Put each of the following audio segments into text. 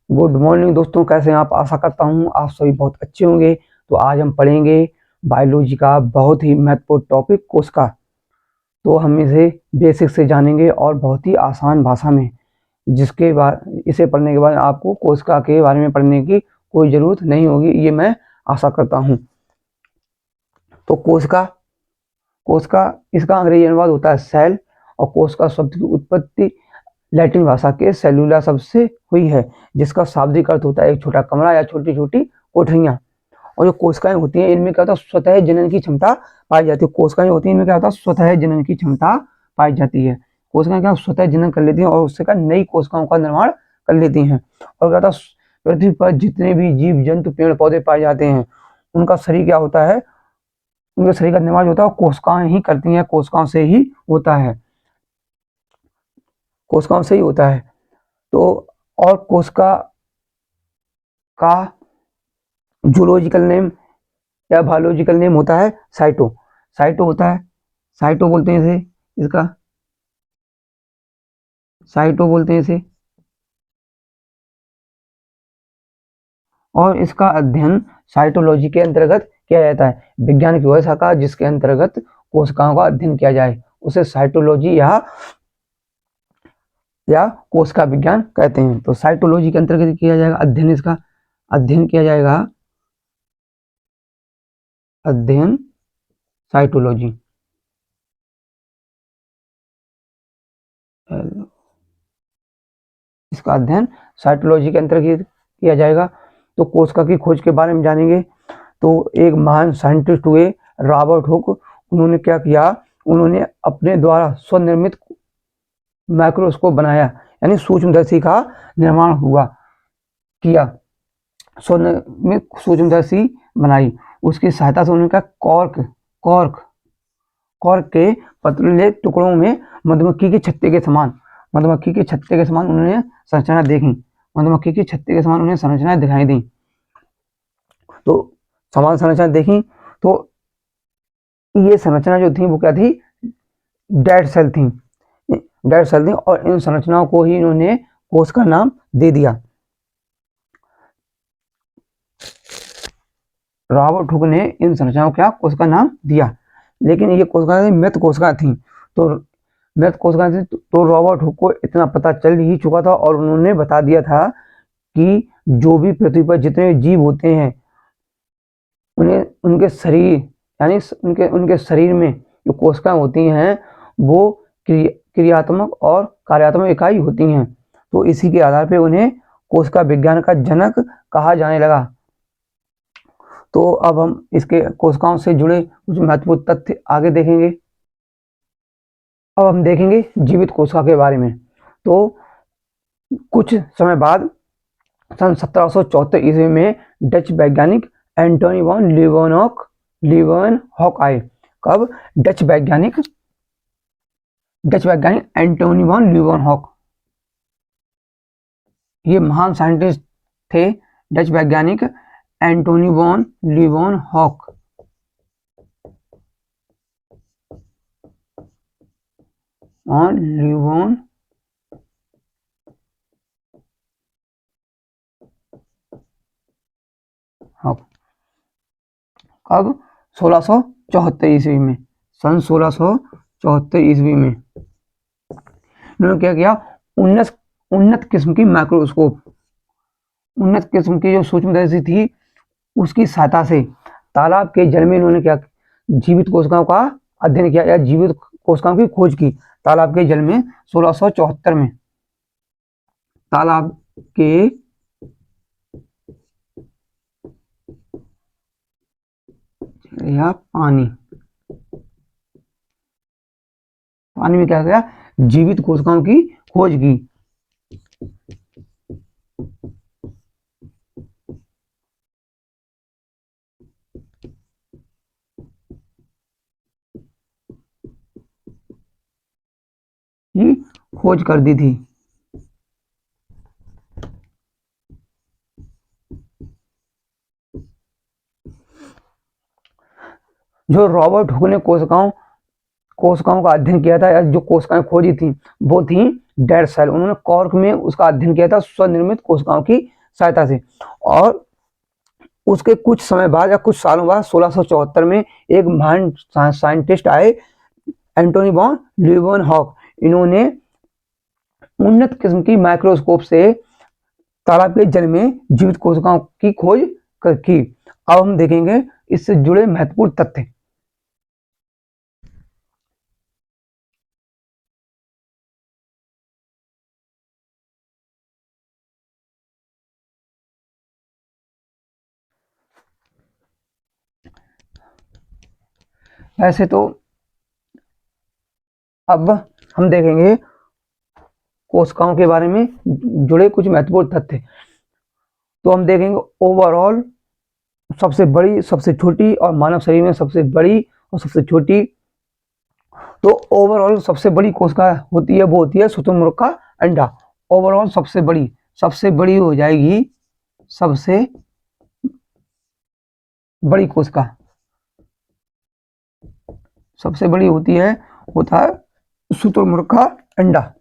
Good morning दोस्तों, कैसे हैं आप। आशा करता हूँ आप सभी बहुत अच्छे होंगे। तो आज हम पढ़ेंगे बायोलॉजी का बहुत ही महत्वपूर्ण टॉपिक कोशिका। तो हम इसे बेसिक से जानेंगे और बहुत ही आसान भाषा में, जिसके बाद इसे पढ़ने के बाद आपको कोशिका के बारे में पढ़ने की कोई ज़रूरत नहीं होगी, ये मैं आशा करता हूँ। तो कोशिका कोशिका इसका अंग्रेजी अनुवाद होता है सेल, और कोशिका शब्द की उत्पत्ति लैटिन भाषा के सेलुला शब्द से हुई है, जिसका शाब्दिक अर्थ होता है एक छोटा कमरा या छोटी छोटी कोठरियां। और जो कोशिकाएं होती हैं इनमें क्या होता है, स्वतः जनन की क्षमता पाई जाती है। कोशिकाएं होती हैं इनमें क्या होता है, स्वतः जनन की क्षमता पाई जाती है। कोशिकाएं क्या स्वतः जनन कर लेती हैं और उससे क्या नई कोशिकाओं का निर्माण कर लेती हैं। और क्या होता है, पृथ्वी पर जितने भी जीव जंतु पेड़ पौधे पाए जाते हैं उनका शरीर क्या होता है, उनके शरीर का निर्माण होता है कोशिकाएं ही करती हैं, कोशिकाओं से ही होता है, कोशिकाओं से ही होता है। तो और कोशिका का जूलॉजिकल नेम या बायोलॉजिकल नेम होता है साइटो। साइटो होता है, साइटो बोलते हैं इसे, इसका साइटो बोलते हैं इसे। और इसका अध्ययन साइटोलॉजी के अंतर्गत किया जाता है। विज्ञान की वह शाखा जिसके अंतर्गत कोशिकाओं का अध्ययन किया जाए उसे साइटोलॉजी या कोशिका विज्ञान कहते हैं। तो साइटोलॉजी के अंतर्गत किया जाएगा अध्ययन, इसका अध्ययन किया जाएगा अध्ययन साइटोलॉजी। इसका अध्ययन साइटोलॉजी के अंतर्गत किया जाएगा। तो कोशिका की खोज के बारे में जानेंगे। तो एक महान साइंटिस्ट हुए रॉबर्ट हुक। उन्होंने क्या किया, उन्होंने अपने द्वारा स्वनिर्मित माइक्रोस्कोप बनाया, यानी सूक्ष्मदर्शी का निर्माण किया, स्वनिर्मित सूक्ष्मदर्शी बनाई। उसकी सहायता से उन्होंने क्या कॉर्क के पतले टुकड़ों में मधुमक्खी के छत्ते के समान उन्होंने संरचना देखी, मधुमक्खी के छत्ते के समान उन्हें संरचनाएं दिखाई दी। तो समान संरचना देखी तो ये संरचना जो थी वो क्या थी, डेड सेल थी। और इन संरचनाओं को ही इन्होंने कोश का नाम दे दिया। रॉबर्ट हुक ने इन संरचनाओं को कोश का नाम दिया, लेकिन ये कोशिका मृत कोशिका थी। तो मृत कोशिका थी तो रॉबर्ट हुक को इतना पता चल ही चुका था और उन्होंने बता दिया था कि जो भी पृथ्वी पर जितने जीव होते हैं उन्हें उनके शरीर, यानी उनके शरीर में जो कोशिकाएं होती हैं वो क्रियात्मक और कार्यात्मक इकाई होती हैं। तो इसी के आधार पर उन्हें कोशिका विज्ञान का जनक कहा जाने लगा। तो अब हम इसके कोशिकाओं से जुड़े कुछ महत्वपूर्ण तथ्य आगे देखेंगे। अब हम देखेंगे जीवित कोशिका के बारे में। तो कुछ समय बाद सन 1774 ईस्वी में डच वैज्ञानिक एंटोनी वॉन लीeuwenhoek आए। कब? डच वैज्ञानिक एंटोनी वॉन लीeuwenhoek, ये महान साइंटिस्ट थे। डच वैज्ञानिक एंटोनी वॉन लीeuwenhoek कब? 1674 ईस्वी में, सन 1674 ईस्वी में इन्होंने क्या किया, उन्नत किस्म की उन्नत किस्म की जो सूक्ष्मदर्शी थी उसकी सहायता से तालाब के जल में इन्होंने क्या, जीवित कोशिकाओं का अध्ययन किया या जीवित कोशिकाओं की खोज की। तालाब के जल में 1674 में तालाब के या पानी में क्या किया, जीवित कोशिकाओं की खोज की। खोज कर दी थी। जो रॉबर्ट हुक ने कोशिकाओं का अध्ययन किया था, या जो कोशिकाएं खोजी थी वो थी डेड सेल। उन्होंने कॉर्क में उसका अध्ययन किया था स्वनिर्मित कोशिकाओं की सहायता से। और उसके कुछ समय बाद या कुछ सालों बाद 1674 में एक महान साइंटिस्ट आए, एंटोनी वॉन लीeuwenhoek। इन्होंने उन्नत किस्म की माइक्रोस्कोप से तालाब के जल में जीवित कोशिकाओं की खोज की। अब हम देखेंगे इससे जुड़े महत्वपूर्ण तथ्य। वैसे तो अब हम देखेंगे कोशिकाओं के बारे में जुड़े कुछ महत्वपूर्ण तथ्य। तो हम देखेंगे ओवरऑल सबसे बड़ी, सबसे छोटी और मानव शरीर में सबसे बड़ी और सबसे छोटी। तो ओवरऑल सबसे बड़ी कोशिका होती है, वो होती है शुतुरमुर्ग का अंडा। ओवरऑल सबसे बड़ी हो जाएगी, सबसे बड़ी कोशिका सबसे बड़ी होता है शुतुरमुर्ग का अंडा।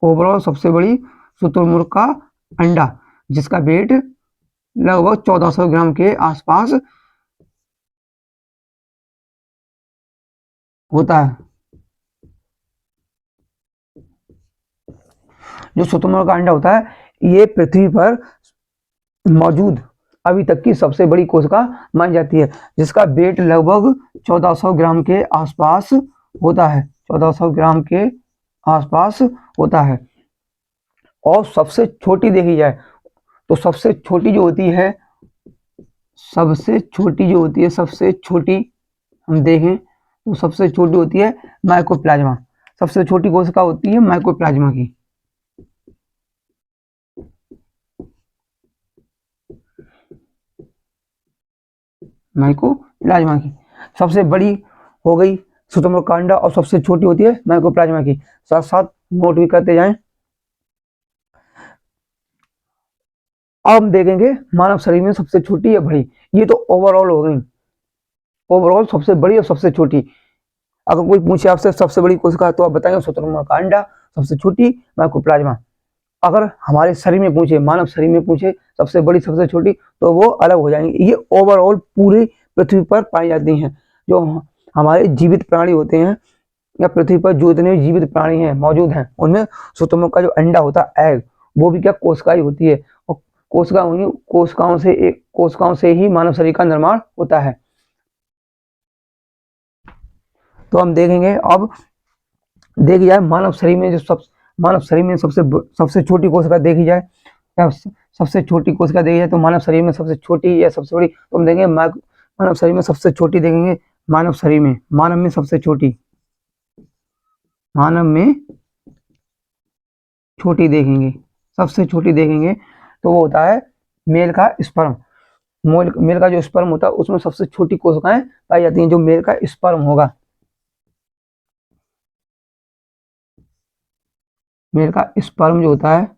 ओवरऑल सबसे बड़ी शुतुरमुर्ग का अंडा, जिसका वेट लगभग 1400 ग्राम के आसपास होता है। जो शुतुरमुर्ग का अंडा होता है, ये पृथ्वी पर मौजूद अभी तक की सबसे बड़ी कोशिका मानी जाती है, जिसका वेट लगभग 1400 ग्राम के आसपास होता है। 1400 ग्राम के आसपास होता है। और सबसे छोटी देखी जाए तो सबसे छोटी जो होती है, सबसे छोटी हम देखें तो सबसे छोटी होती है माइकोप्लाज्मा। सबसे छोटी कोशिका होती है माइकोप्लाज्मा की। माइकोप्लाज्मा की सबसे बड़ी हो गई शुतुरमुर्ग का अंडा और सबसे छोटी होती है माइकोप्लाज्मा की। साथ साथ नोट भी करते जाएं। अब हम देखेंगे मानव शरीर में सबसे छोटी या बड़ी। ये तो ओवरऑल हो गई, ओवरऑल सबसे बड़ी और सबसे छोटी। अगर कोई पूछे आपसे सबसे बड़ी कोशिका, तो आप बताएंगे शुतुरमुर्ग का अंडा, सबसे छोटी माइकोप्लाज्मा। अगर हमारे शरीर में पूछे, मानव शरीर में पूछे सबसे बड़ी सबसे छोटी, तो वो अलग हो जाएंगे। ये ओवरऑल पूरी पृथ्वी पर पाई जाती हैं। जो हमारे जीवित प्राणी होते हैं या पृथ्वी पर जो इतने जीवित प्राणी हैं मौजूद हैं, उनमें शुतुरमुर्ग का जो अंडा होता है, एग, वो भी क्या कोशिका ही होती है। और कोशिकाओं से ही मानव शरीर का निर्माण होता है। तो हम देखेंगे अब, देखी जाए मानव शरीर में सबसे छोटी कोशिका देखी जाए, या सबसे छोटी कोशिका देखी जाए, तो मानव शरीर में सबसे छोटी या सबसे बड़ी, तो हम देखेंगे मानव शरीर में सबसे छोटी देखेंगे। मानव में सबसे छोटी, देखेंगे, सबसे छोटी देखेंगे, तो वो होता है मेल का स्पर्म। मेल का जो स्पर्म होता है, उसमें सबसे छोटी कोशिकाएं पाई जाती हैं, जो मेल का स्पर्म होगा। मेल का स्पर्म जो होता है,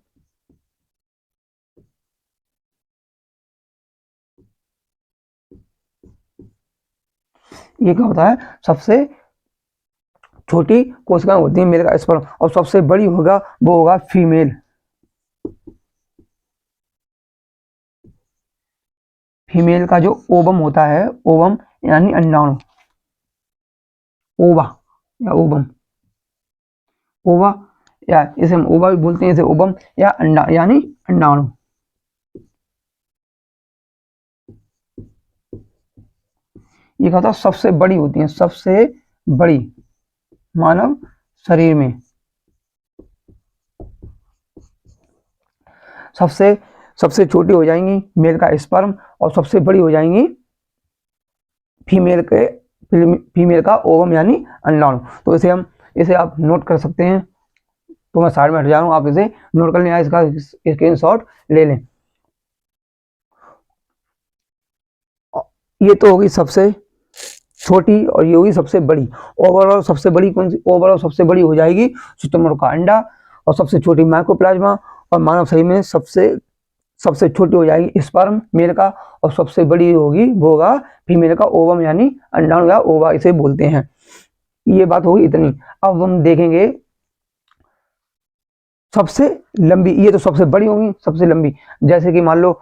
ये क्या होता है, सबसे छोटी कोशिकाएं होती हैं मेल का स्पर्म। और सबसे बड़ी होगा वो होगा फीमेल। फीमेल का जो ओवम होता है, ओवम यानी अंडाणु, ओवा या ओवम, ओवा या इसे हम ओवा भी बोलते हैं, इसे ओवम या अंडा यानी अंडाणु। ये कहता सबसे बड़ी होती है, सबसे बड़ी मानव शरीर में। सबसे छोटी हो जाएंगी मेल का स्पर्म, और सबसे बड़ी हो जाएंगी फीमेल का ओवम यानी अंडाणु। तो इसे आप नोट कर सकते हैं। तो मैं साइड में हट जा रहा हूँ, आप इसे नोट कर लें, इसका स्क्रीनशॉट ले लें। ये तो होगी सबसे छोटी और ये होगी सबसे बड़ी। ओवरऑल सबसे बड़ी कौन सी? ओवरऑल सबसे बड़ी हो जाएगी शुतुरमुर्ग का अंडा, और सबसे छोटी माइकोप्लाज्मा। और मानव शरीर में सबसे छोटी हो जाएगी स्पर्म मेल का, और सबसे बड़ी होगी वो होगा फीमेल का ओवम यानी अंडाणु या ओवा इसे बोलते हैं। ये बात होगी इतनी। अब हम देखेंगे सबसे लंबी, ये तो सबसे बड़ी होगी, सबसे लंबी, जैसे कि मान लो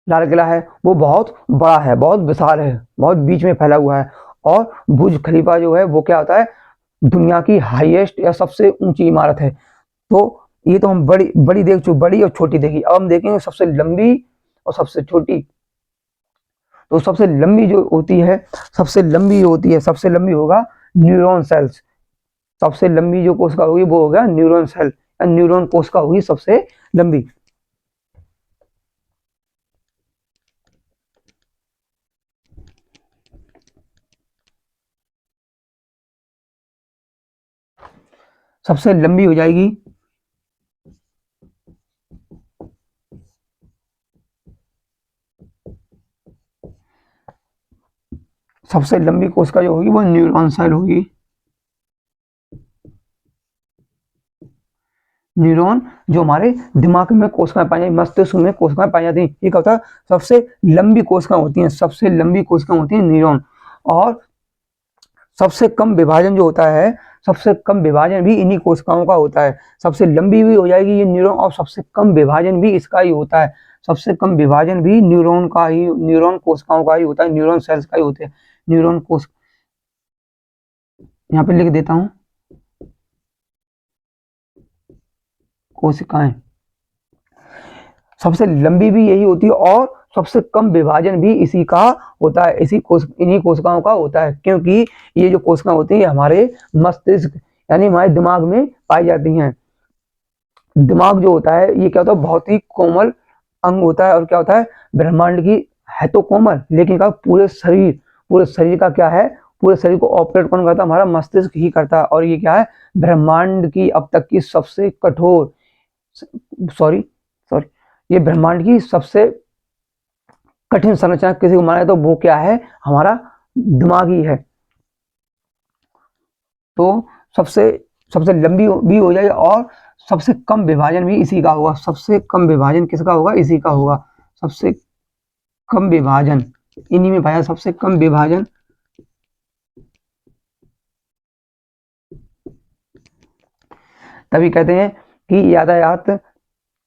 लाल किला है, वो बहुत बड़ा है, बहुत विशाल है, बहुत बीच में फैला हुआ है। और बुर्ज खलीफा जो है वो क्या होता है, दुनिया की हाईएस्ट या सबसे ऊंची इमारत है। तो ये तो हम बड़ी बड़ी देख चुके, बड़ी और छोटी देखी, अब हम देखेंगे सबसे लंबी और सबसे छोटी। तो सबसे लंबी जो होती है, सबसे लंबी होती है, सबसे लंबी होगा न्यूरॉन सेल्स। सबसे लंबी जो कोशिका होगी वो होगा न्यूरॉन सेल, न्यूरॉन कोशिका होगी सबसे लंबी। सबसे लंबी हो जाएगी सबसे लंबी कोशिका जो होगी वो न्यूरॉन सेल होगी। न्यूरॉन जो हमारे दिमाग में कोशिकाएं पाई जाती, मस्तिष्क में कोशिकाएं पाई जाती हैं, ये क्या होता है, सबसे लंबी कोशिकाएं होती हैं, सबसे लंबी कोशिकाएं होती हैं न्यूरॉन। और सबसे कम विभाजन जो होता है, सबसे कम विभाजन भी इन्हीं कोशिकाओं का होता है। सबसे लंबी भी हो जाएगी ये न्यूरॉन, और सबसे कम विभाजन भी इसका ही होता है। सबसे कम विभाजन भी न्यूरॉन का ही, न्यूरॉन कोशिकाओं का ही होता है, न्यूरॉन सेल्स का ही होते हैं। न्यूरॉन कोश यहाँ पे लिख देता हूँ, कोशिकाएं सबसे लंबी भी यही होती है, और सबसे कम विभाजन भी इसी का होता है, इन्हीं कोशिकाओं का होता है। क्योंकि ये जो कोशिकाएं होती हैं हमारे मस्तिष्क यानी हमारे दिमाग में पाई जाती हैं। दिमाग जो होता है ये क्या होता है, बहुत ही कोमल अंग होता है। और क्या होता है, ब्रह्मांड की, है तो कोमल लेकिन का पूरे शरीर का क्या है, पूरे शरीर को ऑपरेट कौन करता है, हमारा मस्तिष्क ही करता है। और ये क्या है, ब्रह्मांड की अब तक की सबसे कठोर, सॉरी सॉरी, ये ब्रह्मांड की सबसे कठिन संरचना किसी को माना है तो वो क्या है, हमारा दिमाग ही है। तो सबसे सबसे लंबी भी हो जाएगी, और सबसे कम विभाजन भी इसी का होगा। सबसे कम विभाजन किसका होगा, इसी का होगा। सबसे कम विभाजन इन्हीं में पाया, सबसे कम विभाजन। तभी कहते हैं कि यातायात,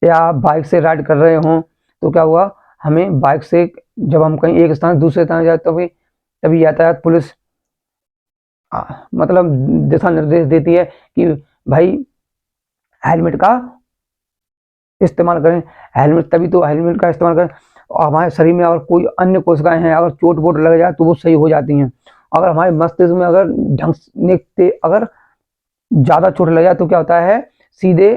या आप बाइक से राइड कर रहे हो तो क्या हुआ, हमें बाइक से जब हम कहीं एक स्थान से दूसरे स्थान जाते तो तभी यातायात पुलिस मतलब दिशा निर्देश देती है कि भाई हेलमेट का इस्तेमाल करें। हेलमेट, तभी तो हेलमेट का इस्तेमाल करें। और हमारे शरीर में अगर कोई अन्य कोशिकाएं हैं, अगर चोट वोट लग जाए तो वो सही हो जाती हैं। अगर हमारे मस्तिष्क में अगर ढंग से अगर ज़्यादा चोट लग जाए तो क्या होता है, सीधे,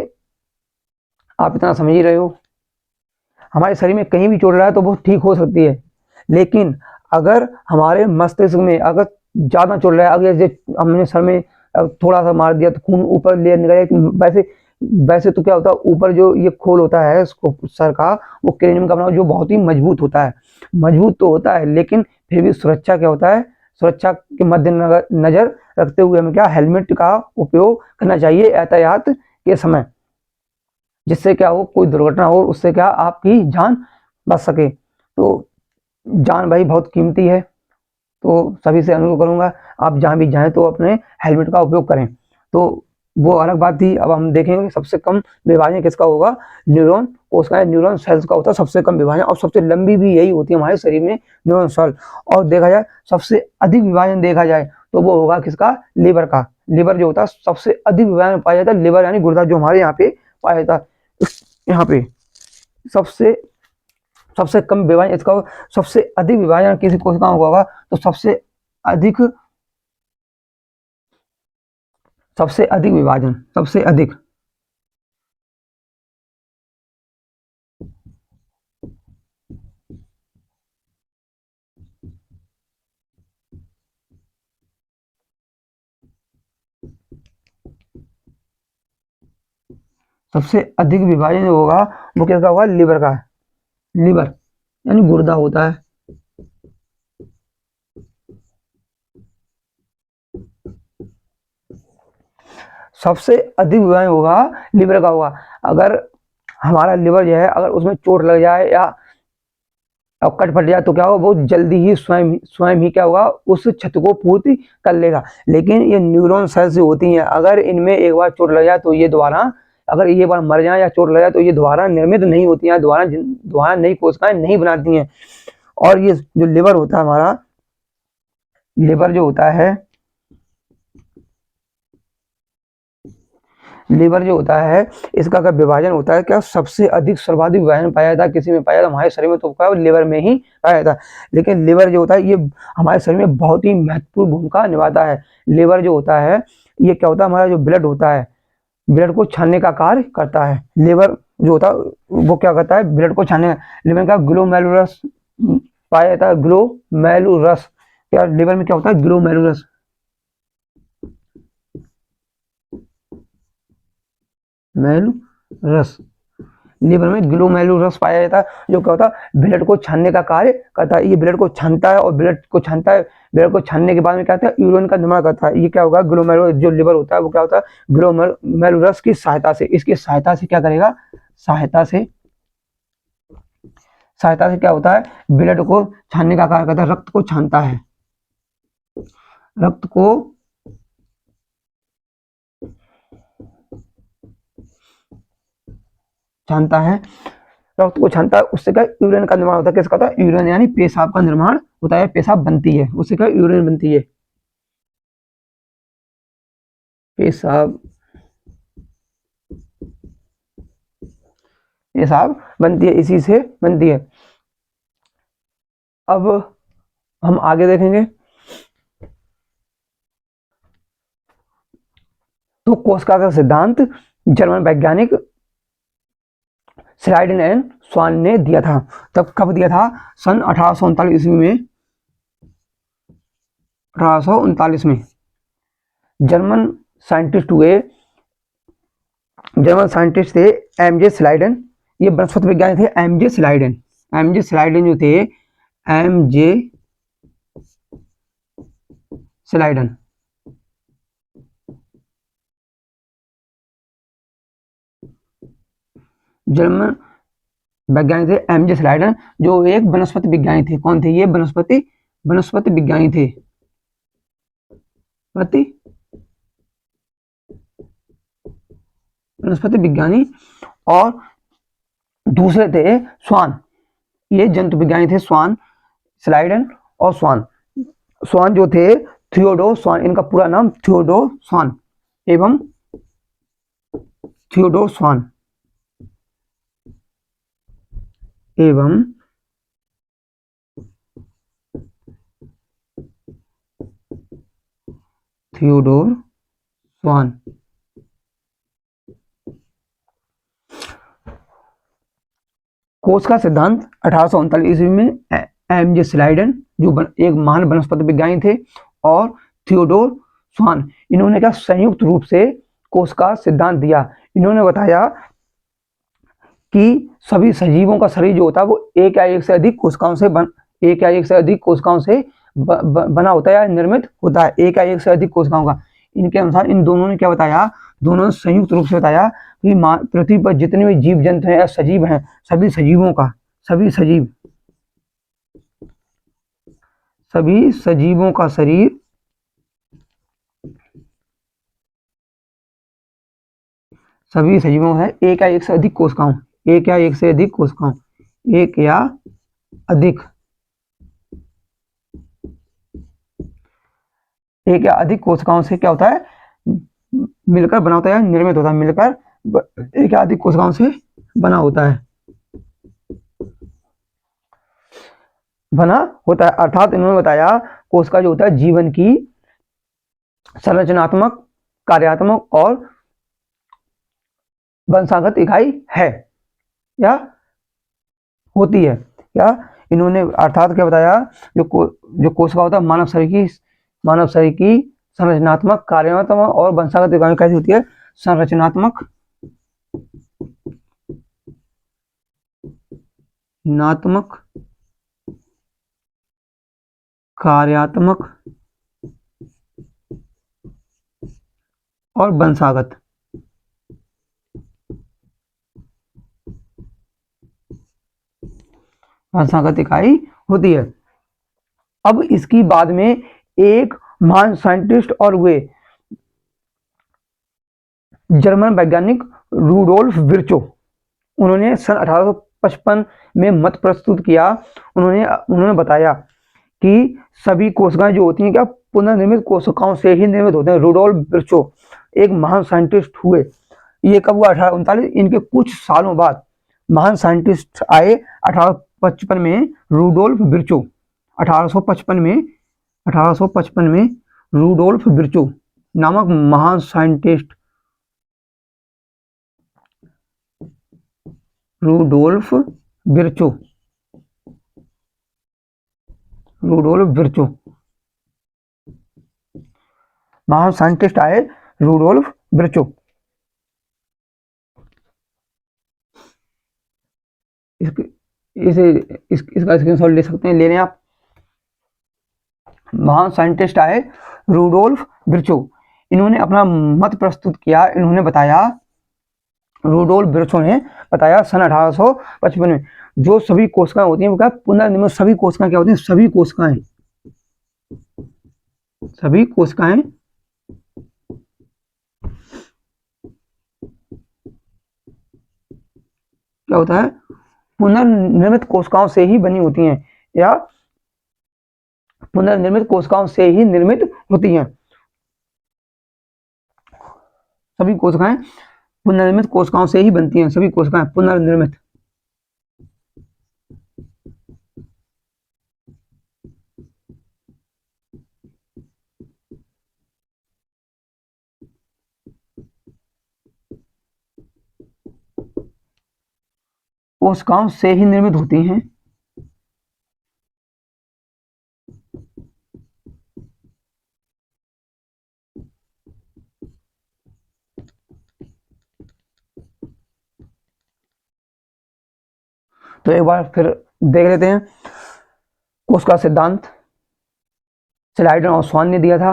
आप इतना समझ ही रहे हो, हमारे शरीर में कहीं भी चोट लगा है तो वो ठीक हो सकती है। लेकिन अगर हमारे मस्तिष्क में अगर ज़्यादा चोट लगा, अगर जैसे हमने सर में थोड़ा सा मार दिया तो खून ऊपर ले निकल, वैसे वैसे तो क्या होता है, ऊपर जो ये खोल होता है इसको सर का, वो क्रेनियम का बना जो बहुत ही मजबूत होता है। मजबूत तो होता है लेकिन फिर भी सुरक्षा क्या होता है, सुरक्षा के मद्देनजर रखते हुए हमें क्या, हेलमेट का उपयोग करना चाहिए यातायात के समय, जिससे क्या हो, कोई दुर्घटना हो उससे क्या आपकी जान बच सके। तो जान भाई बहुत कीमती है, तो सभी से अनुरोध करूंगा आप जहाँ भी जाएं तो अपने हेलमेट का उपयोग करें। तो वो अलग बात थी। अब हम देखेंगे सबसे कम विभाजन किसका होगा, न्यूरॉन कोशिकाएं, न्यूरॉन सेल्स का होता है सबसे कम विभाजन, और सबसे लंबी भी यही होती है हमारे शरीर में, न्यूरॉन सेल। और देखा जाए सबसे अधिक विभाजन देखा जाए तो वो होगा किसका, लिवर का। लिवर जो होता है सबसे अधिक विभाजन पाया जाता है, लिवर यानी गुर्दा जो हमारे यहाँ पे पाया जाता है, यहाँ पे सबसे सबसे कम विभाजन इसका, सबसे अधिक विभाजन किसी कोशिकाओं का होगा तो अधिक सबसे अधिक विभाजन, सबसे अधिक सबसे अधिक विभाजन जो होगा वो किसका होगा, लिवर का। लिवर यानी गुर्दा होता है। सबसे अधिक विभाजन होगा लिवर का होगा। अगर हमारा लिवर जो है अगर उसमें चोट लग जाए, या और कट फट जाए तो क्या होगा, वो जल्दी ही स्वयं ही क्या होगा, उस क्षति को पूर्ति कर लेगा। लेकिन ये न्यूरॉन सेल्स जो होती हैं, अगर इनमें एक बार चोट लग जाए तो ये दोबारा, अगर ये बार मर जाए या चोट लग जाए तो ये दोबारा निर्मित नहीं होती हैं, दोबारा नई कोशिकाएं नहीं बनाती हैं। और ये जो लिवर होता है हमारा, लिवर जो होता है, लिवर जो होता है, इसका क्या विभाजन होता है, क्या सबसे अधिक सर्वाधिक विभाजन पाया जाता है, किसी में पाया जाता है हमारे शरीर में, तो क्या लिवर में ही पाया जाता है। लेकिन लिवर जो होता है ये हमारे शरीर में बहुत ही महत्वपूर्ण भूमिका निभाता है। लिवर जो होता है ये क्या होता है, हमारा जो ब्लड होता है, ब्लड को छानने का कार्य करता है। लिवर जो होता है वो क्या करता है, ब्लड को छानने, लिवर का ग्लोमेरुलस पाया जाता है, ग्लोमेरुलस। क्या लिवर में क्या होता है, ग्लोमेरुलस, मेलुरस, लिवर में ग्लोमेरुलस पाया जाता है, जो क्या होता है, ब्लड को छानने का कार्य करता है। ये ब्लड को छानता है और ब्लड को छानता है, ब्लड को छानने के बाद में क्या होता है, यूरिन का निर्माण करता है। ये क्या होगा, ग्लोमेरुलस जो लिवर होता है वो क्या होता है, ग्लोमेरुलस की सहायता से, इसकी सहायता से क्या करेगा, सहायता से, सहायता से क्या होता है, ब्लड को छानने का कार्य करता है, रक्त को छानता है, रक्त को छानता है, रक्त को छानता है, उससे क्या यूरिन का निर्माण होता है। किसका होता है, यूरिन यानी पेशाब का निर्माण होता है, पेशाब बनती है, उससे क्या यूरिन बनती है, पेशाब, पेशाब बनती है, इसी से बनती है। अब हम आगे देखेंगे, तो कोशिका का सिद्धांत जर्मन वैज्ञानिक स्लाइडन एंड स्वान ने दिया था। तब कब दिया था, सन 1839 ईस्वी में, 1839 में जर्मन साइंटिस्ट हुए, जर्मन साइंटिस्ट थे एमजे स्लाइडन, ये वनस्पति विज्ञानी थे एमजे स्लाइडन, एमजे स्लाइडन जो थे, एमजे स्लाइडन, जर्मन वैज्ञानिक थे एमजे स्लाइडन, जो एक वनस्पति विज्ञानी थे। कौन थे ये, वनस्पति वनस्पति विज्ञानी थे, वनस्पति विज्ञानी। और दूसरे थे स्वान, ये जंतु विज्ञानी थे, स्वान, स्लाइडन और स्वान। स्वान जो थे थियोडोर स्वान, इनका पूरा नाम थियोडोर स्वान एवं थियोडोर स्वान एवं थियोडोर स्वान। कोश का सिद्धांत 1839 ईस्वी में एमजे स्लाइडन, जो एक महान वनस्पति विज्ञानी थे, और थियोडोर स्वान, इन्होंने क्या संयुक्त रूप से कोश का सिद्धांत दिया। इन्होंने बताया कि सभी सजीवों का शरीर जो होता है वो एक या एक से अधिक कोशिकाओं से एक या एक से अधिक कोशिकाओं से बना होता है या निर्मित होता है, एक या एक से अधिक कोशिकाओं का। इनके अनुसार इन दोनों ने क्या बताया, दोनों संयुक्त रूप से बताया कि पृथ्वी पर जितने भी जीव जंतु हैं या सजीव हैं, सभी सजीवों का, सभी सजीवों का शरीर सभी सजीवों है एक या एक से अधिक कोशिकाओं, एक या एक से अधिक कोशिकाओं, एक या अधिक, एक या अधिक कोशिकाओं से क्या होता है, मिलकर बना होता है, निर्मित होता है, मिलकर एक या अधिक कोशिकाओं से बना होता है, बना होता है। अर्थात इन्होंने बताया कोशिका जो होता है जीवन की संरचनात्मक, कार्यात्मक और वंशागत इकाई है या होती है। या इन्होंने अर्थात क्या बताया, जो कोशिका होता है मानव शरीर की संरचनात्मक, कार्यात्मक और वंशागत इकाई कैसी होती है, संरचनात्मक, नात्मक, कार्यात्मक और वंशागत। संस्थागत इकाई होती है। अब इसकी बाद में एक महान साइंटिस्ट और वे जर्मन वैज्ञानिक रूडोल्फ विर्चो, उन्होंने सन 1855 में मत प्रस्तुत किया। उन्होंने बताया कि सभी कोशिकाएं जो होती हैं क्या पुनर्निर्मित कोशिकाओं से ही निर्मित होते हैं। रूडोल्फ विर्चो एक महान साइंटिस्ट हुए। ये कब हुआ? 1839। इनके कुछ सालों बाद महान साइंटिस्ट आए 1855 में रूडोल्फ विर्चो। 1855 में रूडोल्फ विर्चो नामक महान साइंटिस्ट रूडोल्फ विर्चो महान साइंटिस्ट आए रूडोल्फ विर्चो। इसका स्क्रीनशॉट ले सकते हैं, ले लें आप। महान साइंटिस्ट आए रूडोल्फ विर्चो, इन्होंने अपना मत प्रस्तुत किया। इन्होंने बताया, रूडोल्फ विर्चो ने बताया सन 1855 में जो सभी कोशिकाएं होती हैं वो क्या पुनर्निर्मित सभी कोशिकाएं क्या होती हैं? सभी कोशिकाएं क्या होता है? पुनर्निर्मित कोशिकाओं से ही बनी होती हैं या पुनर्निर्मित कोशिकाओं से ही निर्मित होती हैं। सभी कोशिकाएं पुनर्निर्मित कोशिकाओं से ही बनती हैं। सभी कोशिकाएं पुनर्निर्मित कोशिकाओं से ही निर्मित होती हैं। तो एक बार फिर देख लेते हैं कोशिका सिद्धांत। स्लाइडन और स्वान ने दिया था।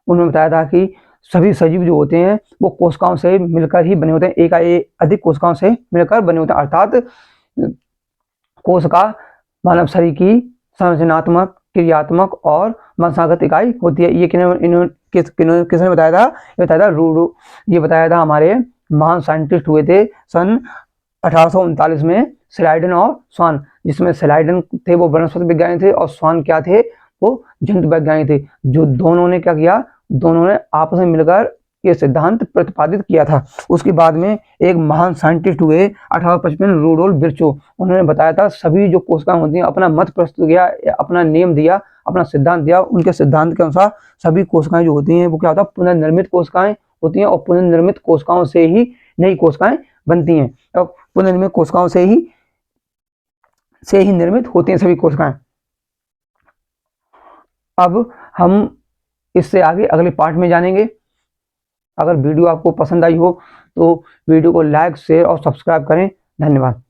उन्होंने बताया था कि सभी सजीव जो होते हैं वो कोशिकाओं से मिलकर ही बने होते हैं, एक या अधिक कोशिकाओं से मिलकर बने होते हैं। अर्थात कोशिका मानव शरीर की संरचनात्मक, क्रियात्मक और वंशागत इकाई होती है। ये किसने बताया था? ये बताया था ये बताया था हमारे महान साइंटिस्ट हुए थे सन 1839 में, स्लाइडन और स्वान। जिसमें स्लाइडन थे वो वनस्पति विज्ञानी थे और स्वान क्या थे? वो जंतु वैज्ञानिक थे। जो दोनों ने क्या किया? दोनों ने आपस में मिलकर ये सिद्धांत प्रतिपादित किया था। उसके बाद में एक महान साइंटिस्ट हुए 1855 रूडोल्फ विर्चो। उन्होंने बताया था सभी जो कोशिकाएं होती हैं, अपना मत प्रस्तुत किया, अपना नियम दिया, अपना सिद्धांत दिया। उनके सिद्धांत के अनुसार सभी कोशिकाएं जो होती हैं वो क्या होता है? पुनर्निर्मित कोशिकाएं होती हैं और पुनर्निर्मित कोशिकाओं से ही नई कोशिकाएं बनती हैं और पुनर्निर्मित कोशिकाओं से ही निर्मित होती हैं सभी कोशिकाएं। अब हम इससे आगे अगले पार्ट में जानेंगे। अगर वीडियो आपको पसंद आई हो तो वीडियो को लाइक, शेयर और सब्सक्राइब करें। धन्यवाद।